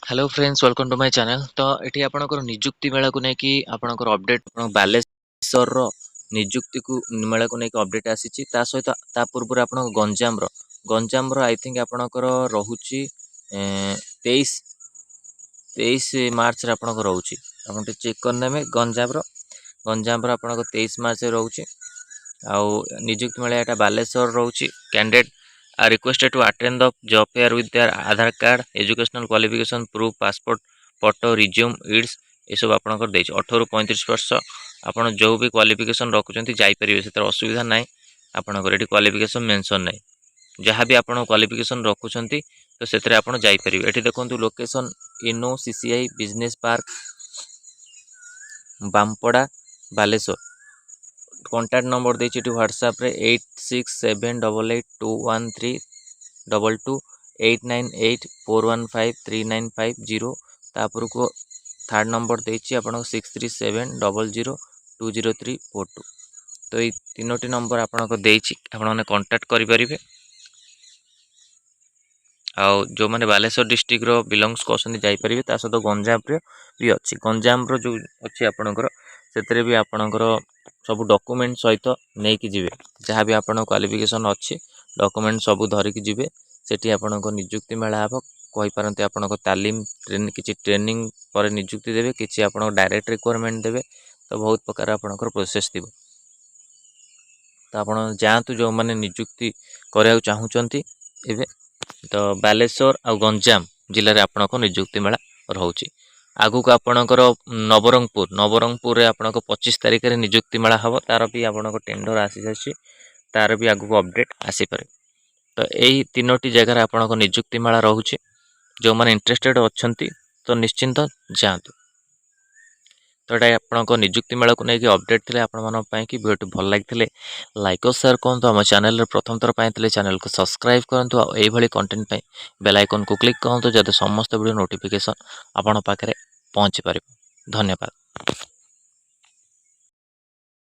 Hello friends welcome to my channel. तो ये आपणकर निजुक्ति मेला को लेकिन आपणकर अपडेट बालेश्वर निजुक्ति को मेला को लेकिन अपडेट आसी सहित ता पूर्व आप गंजाम आई थिंक आपणकर रोचे 23 मार्च आपणकर रोचे आप चेक करने गंजाम आपणकर 23 मार्च रोचे आउ निजुक्ति मेला यहाँ बालेश्वर रोचे candidate are requested to attend the job fair with their Aadhaar card, educational qualification, proof, passport, photo, resume, it's ये सब आपंकर 18 ରୁ 35 वर्ष आपड़ जो भी क्वालिफिकेशन रखुच्च जापरेंगे से असुविधा ना आपंकर ये क्वालिफिकेशन मेंशन ना जहाँ भी आप क्वालिफिकेशन रखुच्च तो से जापरेंगे। ये देखो लोकेशन इनो CCI business park Bampada Baleshwar contact number देती व्हाट्सएप रे 8678821322 8984153950 तापर को थर्ड नंबर देती आप 6370020342। तो ये तीनोटी नंबर आपको देती आपने कॉन्टैक्ट करेंगे। आउ जो मैंने बालेश्वर डिस्ट्रिक्ट बिलंग्स करते जापरेंगे सहित गंजाम भी अच्छी गंजाम जो अच्छी आपणकर से भी आपणकर सब डॉक्यूमेंट सहित नहीं कि जीवे जहाँ भी आप क्वालिफिकेशन अच्छी डॉक्यूमेंट सब धरिकी जीवे सेठी आपणको निजुक्ति मेला हम कहींपारती आपणको तालीम किसी ट्रेनिंग पर निजुक्ति देवे किसी आप डायरेक्ट रिक्वायरमेंट देवे तो बहुत प्रकार आपणकर प्रोसेस थी। तो आप जातु जो मैंने निजुक्ति कराया चाहूँगी एवं तो बालेश्वर आ गंजाम जिले में आपको निजुक्ति मेला रोचे। आगु को आपणकर नवरंगपुर रे आपणको 25 तारिख में निजुक्ति मेला हम तार भी आपको टेंडर आसी जाए तार भी आगु को अपडेट आसीपे। तो यही तीनोटी जगह आपणको निजुक्ति मेला रोचे जो मैंने इंटरेस्टेड अच्छा तो निश्चिंत जातु। तो ये आपको निजुक्ति मेला को लेकिन अपडेट थे कि वीडियो भल लगी लाइक और शेयर करूँ। आम चैनल प्रथम थर पाई चैनल को सब्सक्राइब करूँ और यही कंटेंट बेल आइकन को क्लिक करूँ जब समस्त वीडियो नोटिफिकेशन आपण पाखे पहुँची पार। धन्यवाद।